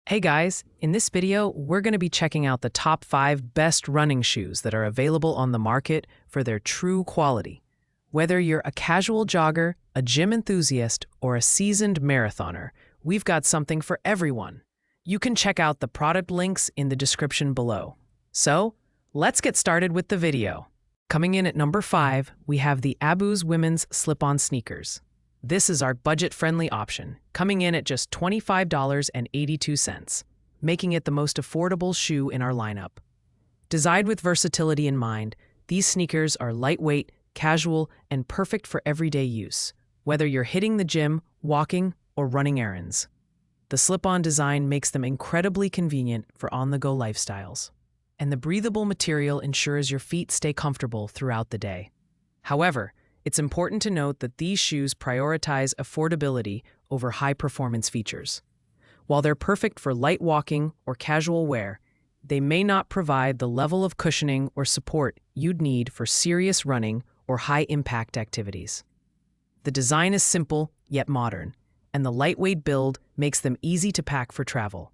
Hey guys, in this video, we're going to be checking out the top 5 best running shoes that are available on the market for their true quality. Whether you're a casual jogger, a gym enthusiast, or a seasoned marathoner, we've got something for everyone. You can check out the product links in the description below. So, let's get started with the video. Coming in at number 5, we have the Abus women's slip-on sneakers. This is our budget-friendly option, coming in at just $25.82, making it the most affordable shoe in our lineup. Designed with versatility in mind, these sneakers are lightweight, casual, and perfect for everyday use, whether you're hitting the gym, walking, or running errands. The slip-on design makes them incredibly convenient for on-the-go lifestyles, and the breathable material ensures your feet stay comfortable throughout the day. However, it's important to note that these shoes prioritize affordability over high-performance features. While they're perfect for light walking or casual wear, they may not provide the level of cushioning or support you'd need for serious running or high-impact activities. The design is simple yet modern, and the lightweight build makes them easy to pack for travel.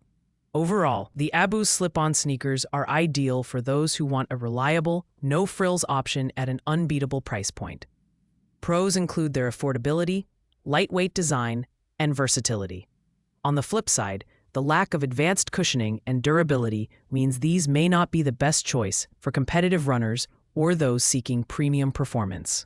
Overall, the Abus slip-on sneakers are ideal for those who want a reliable, no-frills option at an unbeatable price point. Pros include their affordability, lightweight design, and versatility. On the flip side, the lack of advanced cushioning and durability means these may not be the best choice for competitive runners or those seeking premium performance.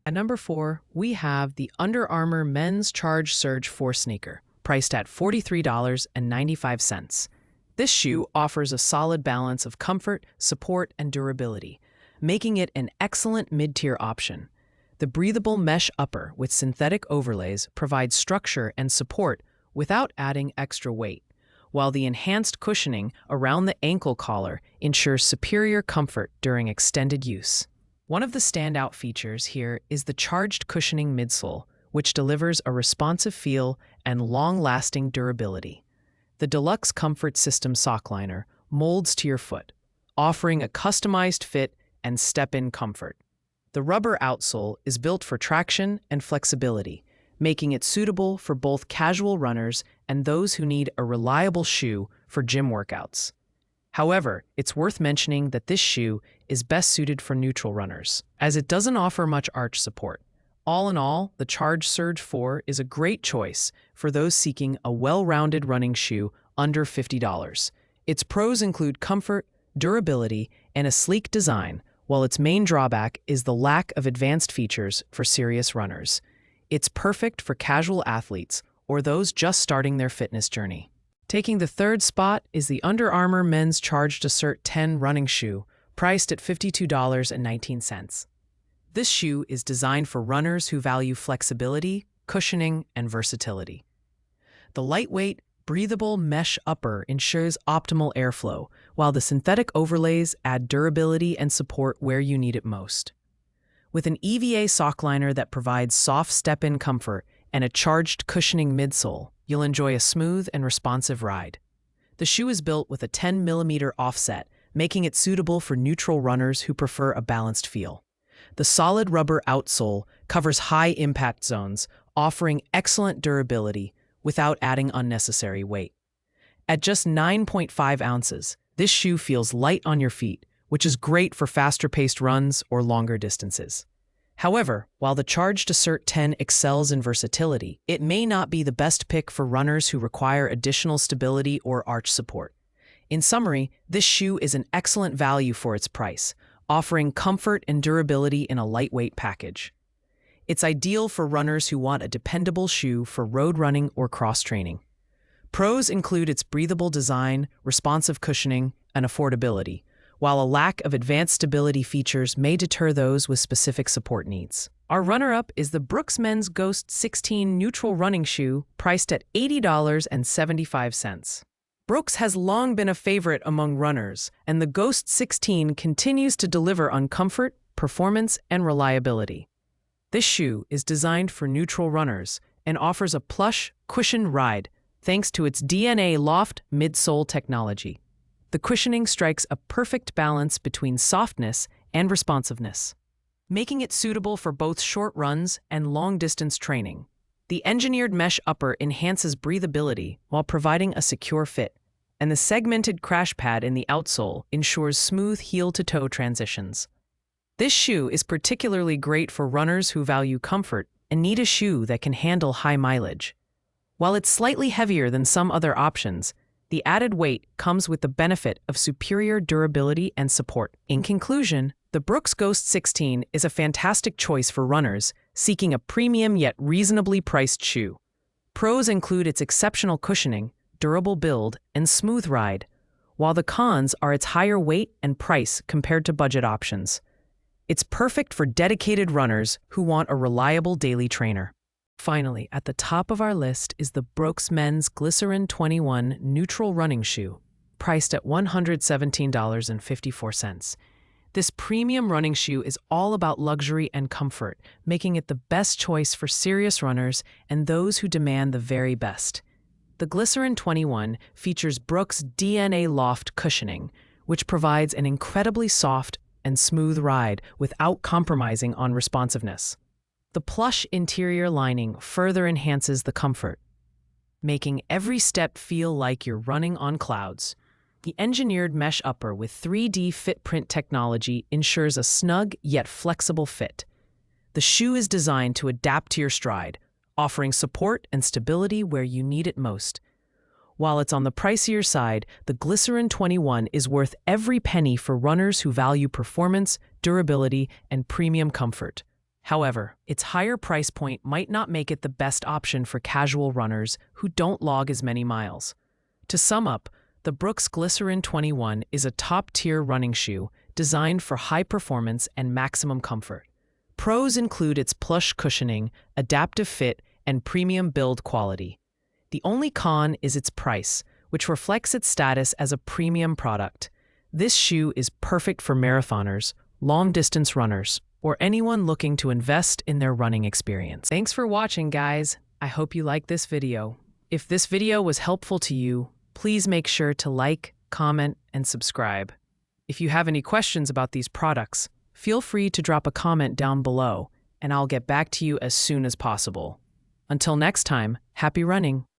At number 4, we have the Under Armour Men's Charge Surge 4 sneaker, priced at $43.95. This shoe offers a solid balance of comfort, support, and durability, making it an excellent mid-tier option. The breathable mesh upper with synthetic overlays provides structure and support without adding extra weight, while the enhanced cushioning around the ankle collar ensures superior comfort during extended use. One of the standout features here is the charged cushioning midsole, which delivers a responsive feel and long-lasting durability. The Deluxe Comfort System sock liner molds to your foot, offering a customized fit and step-in comfort. The rubber outsole is built for traction and flexibility, making it suitable for both casual runners and those who need a reliable shoe for gym workouts. However, it's worth mentioning that this shoe is best suited for neutral runners, as it doesn't offer much arch support. All in all, the Charge Surge 4 is a great choice for those seeking a well-rounded running shoe under $50. Its pros include comfort, durability, and a sleek design, while its main drawback is the lack of advanced features for serious runners. It's perfect for casual athletes or those just starting their fitness journey. Taking the third spot is the Under Armour Men's Charged Assert 10 running shoe, priced at $52.19. This shoe is designed for runners who value flexibility, cushioning, and versatility. The lightweight, breathable mesh upper ensures optimal airflow, while the synthetic overlays add durability and support where you need it most. With an EVA sock liner that provides soft step-in comfort and a charged cushioning midsole, you'll enjoy a smooth and responsive ride. The shoe is built with a 10mm offset, making it suitable for neutral runners who prefer a balanced feel. The solid rubber outsole covers high-impact zones, offering excellent durability without adding unnecessary weight. At just 9.5 ounces, this shoe feels light on your feet, which is great for faster-paced runs or longer distances. However, while the Charged Assert 10 excels in versatility, it may not be the best pick for runners who require additional stability or arch support. In summary, this shoe is an excellent value for its price, offering comfort and durability in a lightweight package. It's ideal for runners who want a dependable shoe for road running or cross-training. Pros include its breathable design, responsive cushioning, and affordability, while a lack of advanced stability features may deter those with specific support needs. Our runner-up is the Brooks Men's Ghost 16 neutral running shoe, priced at $80.75. Brooks has long been a favorite among runners, and the Ghost 16 continues to deliver on comfort, performance, and reliability. This shoe is designed for neutral runners and offers a plush, cushioned ride thanks to its DNA Loft midsole technology. The cushioning strikes a perfect balance between softness and responsiveness, making it suitable for both short runs and long-distance training. The engineered mesh upper enhances breathability while providing a secure fit, and the segmented crash pad in the outsole ensures smooth heel-to-toe transitions. This shoe is particularly great for runners who value comfort and need a shoe that can handle high mileage. While it's slightly heavier than some other options, the added weight comes with the benefit of superior durability and support. In conclusion, the Brooks Ghost 16 is a fantastic choice for runners seeking a premium yet reasonably priced shoe. Pros include its exceptional cushioning, durable build, and smooth ride, while the cons are its higher weight and price compared to budget options. It's perfect for dedicated runners who want a reliable daily trainer. Finally, at the top of our list is the Brooks Men's Glycerin 21 Neutral Running Shoe, priced at $117.54. This premium running shoe is all about luxury and comfort, making it the best choice for serious runners and those who demand the very best. The Glycerin 21 features Brooks' DNA Loft cushioning, which provides an incredibly soft and smooth ride without compromising on responsiveness. The plush interior lining further enhances the comfort, making every step feel like you're running on clouds. The engineered mesh upper with 3D Fitprint technology ensures a snug yet flexible fit. The shoe is designed to adapt to your stride, offering support and stability where you need it most. While it's on the pricier side, the Glycerin 21 is worth every penny for runners who value performance, durability, and premium comfort. However, its higher price point might not make it the best option for casual runners who don't log as many miles. To sum up, the Brooks Glycerin 21 is a top-tier running shoe designed for high performance and maximum comfort. Pros include its plush cushioning, adaptive fit, and premium build quality. The only con is its price, which reflects its status as a premium product. This shoe is perfect for marathoners, long-distance runners, or anyone looking to invest in their running experience. Thanks for watching, guys. I hope you liked this video. If this video was helpful to you, please make sure to like, comment, and subscribe. If you have any questions about these products, feel free to drop a comment down below, and I'll get back to you as soon as possible. Until next time, happy running!